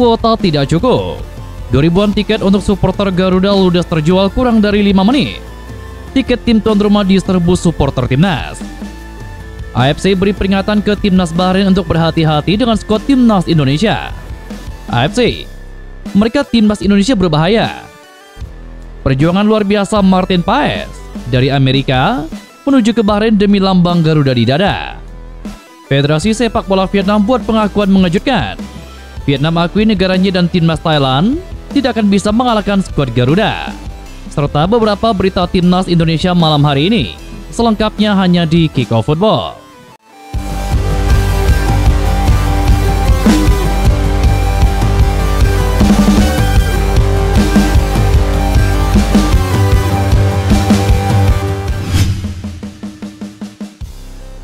Kuota tidak cukup. 2000-an tiket untuk supporter Garuda ludes terjual kurang dari 5 menit. Tiket tim tuan rumah diserbu supporter timnas. AFC beri peringatan ke timnas Bahrain untuk berhati-hati dengan skuad timnas Indonesia. AFC, mereka timnas Indonesia berbahaya. Perjuangan luar biasa Martin Paes dari Amerika menuju ke Bahrain demi lambang Garuda di dada. Federasi Sepak Bola Vietnam buat pengakuan mengejutkan. Vietnam akui negaranya dan timnas Thailand tidak akan bisa mengalahkan skuad Garuda. Serta beberapa berita timnas Indonesia malam hari ini. Selengkapnya hanya di Kickoff Football.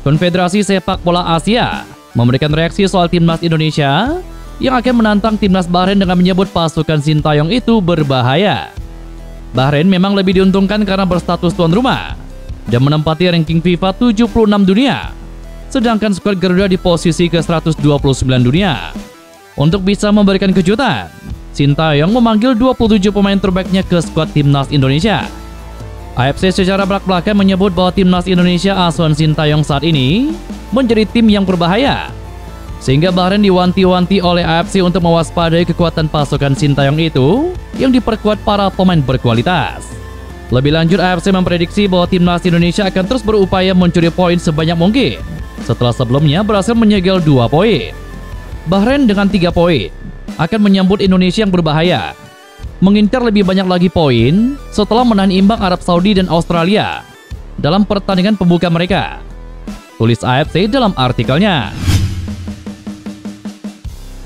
Konfederasi Sepak Bola Asia memberikan reaksi soal timnas Indonesia yang akan menantang timnas Bahrain dengan menyebut pasukan Sintayong itu berbahaya. Bahrain memang lebih diuntungkan karena berstatus tuan rumah dan menempati ranking FIFA 76 dunia, sedangkan skuad Garuda di posisi ke-129 dunia. Untuk bisa memberikan kejutan, Sintayong memanggil 27 pemain terbaiknya ke skuad timnas Indonesia. AFC secara belak-belakan menyebut bahwa timnas Indonesia asuhan Sintayong saat ini menjadi tim yang berbahaya, sehingga Bahrain diwanti-wanti oleh AFC untuk mewaspadai kekuatan pasukan Sintayong itu yang diperkuat para pemain berkualitas. Lebih lanjut, AFC memprediksi bahwa timnas Indonesia akan terus berupaya mencuri poin sebanyak mungkin setelah sebelumnya berhasil menyegel 2 poin. Bahrain dengan 3 poin akan menyambut Indonesia yang berbahaya, mengincar lebih banyak lagi poin setelah menahan imbang Arab Saudi dan Australia dalam pertandingan pembuka mereka, tulis AFC dalam artikelnya.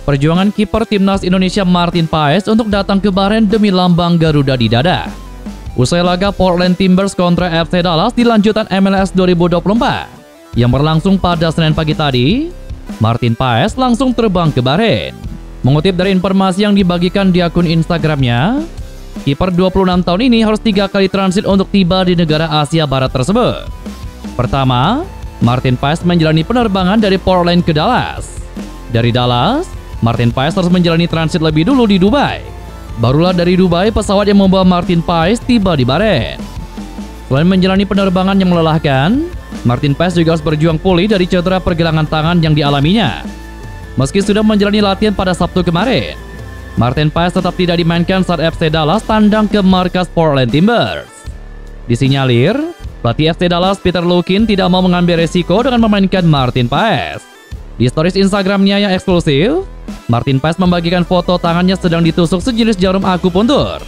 Perjuangan kiper timnas Indonesia Martin Paes untuk datang ke Bahrain demi lambang Garuda di dada. Usai laga Portland Timbers kontra FC Dallas di lanjutan MLS 2024 yang berlangsung pada Senin pagi tadi, Martin Paes langsung terbang ke Bahrain. Mengutip dari informasi yang dibagikan di akun Instagramnya, kiper 26 tahun ini harus 3 kali transit untuk tiba di negara Asia Barat tersebut. Pertama, Martin Paes menjalani penerbangan dari Portland ke Dallas. Dari Dallas, Martin Paes harus menjalani transit lebih dulu di Dubai. Barulah dari Dubai pesawat yang membawa Martin Paes tiba di Bahrain. Selain menjalani penerbangan yang melelahkan, Martin Paes juga harus berjuang pulih dari cedera pergelangan tangan yang dialaminya. Meski sudah menjalani latihan pada Sabtu kemarin, Martin Paes tetap tidak dimainkan saat FC Dallas tandang ke markas Portland Timbers. Disinyalir, pelatih FC Dallas Peter Lukin tidak mau mengambil resiko dengan memainkan Martin Paes. Di stories Instagramnya yang eksklusif, Martin Paes membagikan foto tangannya sedang ditusuk sejenis jarum akupuntur.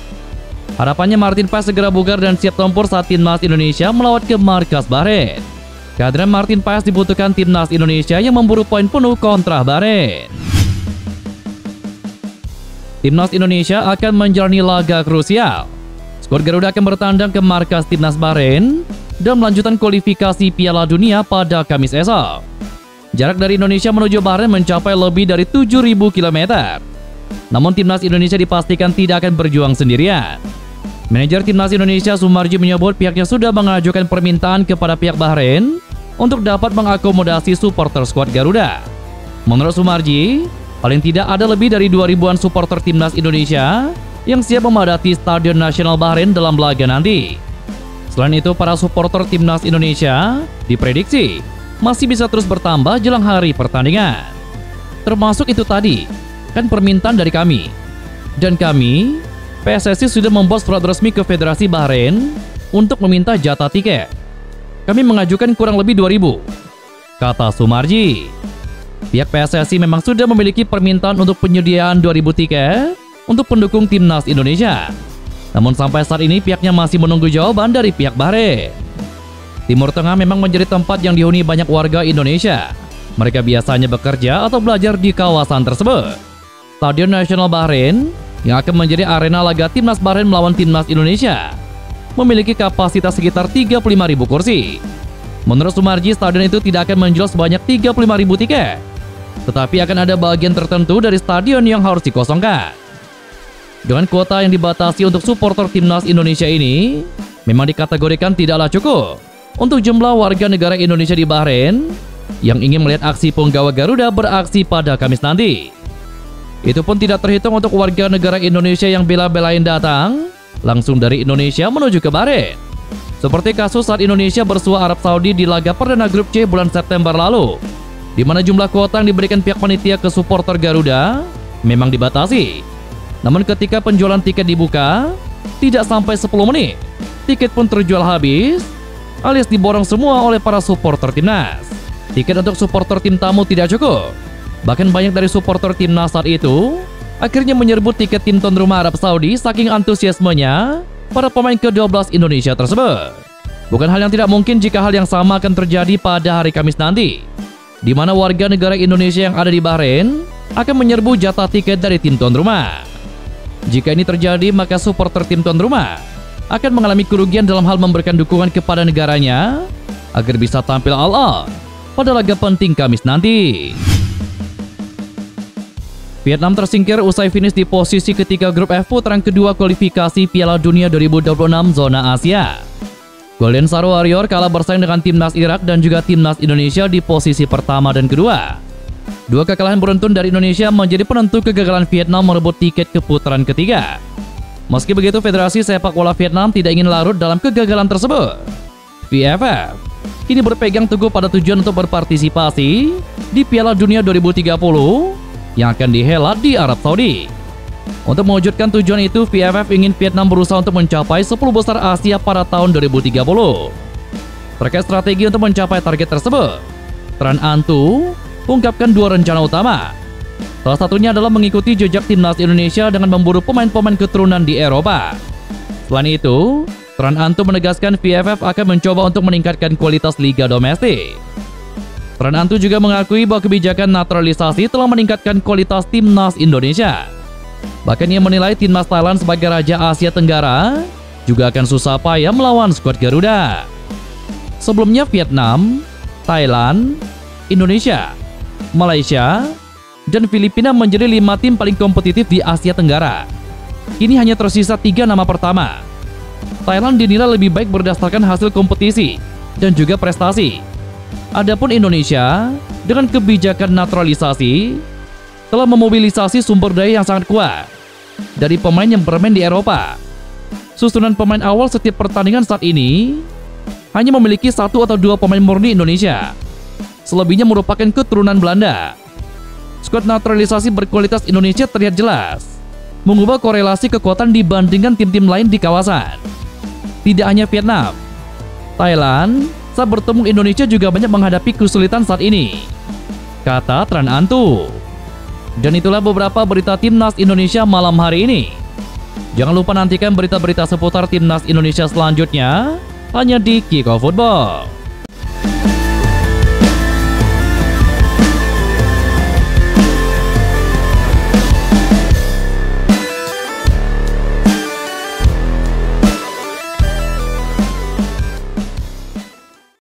Harapannya Martin Paes segera bugar dan siap tempur saat timnas Indonesia melawat ke markas Bahrain. Kehadiran Martin Paes dibutuhkan timnas Indonesia yang memburu poin penuh kontra Bahrain. Timnas Indonesia akan menjalani laga krusial. Skuad Garuda akan bertandang ke markas timnas Bahrain dan melanjutkan kualifikasi Piala Dunia pada Kamis esok. Jarak dari Indonesia menuju Bahrain mencapai lebih dari 7.000 km. Namun timnas Indonesia dipastikan tidak akan berjuang sendirian. Manajer timnas Indonesia Sumarji menyebut pihaknya sudah mengajukan permintaan kepada pihak Bahrain untuk dapat mengakomodasi supporter skuad Garuda. Menurut Sumarji, paling tidak ada lebih dari 2.000-an supporter timnas Indonesia yang siap memadati Stadion Nasional Bahrain dalam laga nanti. Selain itu, para supporter timnas Indonesia diprediksi masih bisa terus bertambah jelang hari pertandingan. Termasuk itu tadi, kan permintaan dari kami. Dan kami, PSSI sudah membuat surat resmi ke Federasi Bahrain untuk meminta jatah tiket. Kami mengajukan kurang lebih 2.000, kata Sumarji. Pihak PSSI memang sudah memiliki permintaan untuk penyediaan 2.000 tiket untuk pendukung timnas Indonesia. Namun sampai saat ini pihaknya masih menunggu jawaban dari pihak Bahrain. Timur Tengah memang menjadi tempat yang dihuni banyak warga Indonesia. Mereka biasanya bekerja atau belajar di kawasan tersebut. Stadion Nasional Bahrain yang akan menjadi arena laga Timnas Bahrain melawan Timnas Indonesia memiliki kapasitas sekitar 35.000 kursi. Menurut Sumarji, stadion itu tidak akan menjual sebanyak 35.000 tiket, tetapi akan ada bagian tertentu dari stadion yang harus dikosongkan. Dengan kuota yang dibatasi untuk supporter Timnas Indonesia ini, memang dikategorikan tidaklah cukup untuk jumlah warga negara Indonesia di Bahrain yang ingin melihat aksi punggawa Garuda beraksi pada Kamis nanti. Itu pun tidak terhitung untuk warga negara Indonesia yang bela-belain datang langsung dari Indonesia menuju ke Bahrain. Seperti kasus saat Indonesia bersua Arab Saudi di laga perdana grup C bulan September lalu, di mana jumlah kuota yang diberikan pihak panitia ke supporter Garuda memang dibatasi. Namun ketika penjualan tiket dibuka, tidak sampai 10 menit, tiket pun terjual habis, alias diborong semua oleh para supporter timnas. Tiket untuk supporter tim tamu tidak cukup. Bahkan banyak dari supporter timnas saat itu akhirnya menyerbu tiket tim tuan rumah Arab Saudi saking antusiasmenya para pemain ke-12 Indonesia tersebut. Bukan hal yang tidak mungkin jika hal yang sama akan terjadi pada hari Kamis nanti, di mana warga negara Indonesia yang ada di Bahrain akan menyerbu jatah tiket dari tim tuan rumah. Jika ini terjadi, maka supporter tim tuan rumah akan mengalami kerugian dalam hal memberikan dukungan kepada negaranya agar bisa tampil all-out pada laga penting Kamis nanti. Vietnam tersingkir usai finish di posisi ketiga grup F putaran kedua kualifikasi Piala Dunia 2026 zona Asia. Golden Star Warrior kalah bersaing dengan timnas Irak dan juga timnas Indonesia di posisi pertama dan kedua. Dua kekalahan beruntun dari Indonesia menjadi penentu kegagalan Vietnam merebut tiket ke putaran ketiga. Meski begitu, Federasi Sepak Bola Vietnam tidak ingin larut dalam kegagalan tersebut. VFF kini berpegang teguh pada tujuan untuk berpartisipasi di Piala Dunia 2030 yang akan dihelat di Arab Saudi. Untuk mewujudkan tujuan itu, VFF ingin Vietnam berusaha untuk mencapai 10 besar Asia pada tahun 2030. Terkait strategi untuk mencapai target tersebut, Tran Antu ungkapkan dua rencana utama. Salah satunya adalah mengikuti jejak timnas Indonesia dengan memburu pemain-pemain keturunan di Eropa. Selain itu, Tran Antu menegaskan VFF akan mencoba untuk meningkatkan kualitas liga domestik. Tran Antu juga mengakui bahwa kebijakan naturalisasi telah meningkatkan kualitas timnas Indonesia. Bahkan ia menilai timnas Thailand sebagai Raja Asia Tenggara juga akan susah payah melawan skuad Garuda. Sebelumnya Vietnam, Thailand, Indonesia, Malaysia, dan Filipina menjadi 5 tim paling kompetitif di Asia Tenggara. Kini hanya tersisa 3 nama pertama. Thailand dinilai lebih baik berdasarkan hasil kompetisi dan juga prestasi. Adapun Indonesia dengan kebijakan naturalisasi telah memobilisasi sumber daya yang sangat kuat dari pemain yang bermain di Eropa. Susunan pemain awal setiap pertandingan saat ini hanya memiliki 1 atau 2 pemain murni Indonesia. Selebihnya merupakan keturunan Belanda. Skuad naturalisasi berkualitas Indonesia terlihat jelas mengubah korelasi kekuatan dibandingkan tim-tim lain di kawasan. Tidak hanya Vietnam, Thailand saat bertemu Indonesia juga banyak menghadapi kesulitan saat ini, kata Tran Antu. Dan itulah beberapa berita timnas Indonesia malam hari ini. Jangan lupa nantikan berita-berita seputar timnas Indonesia selanjutnya hanya di Kickoff Football.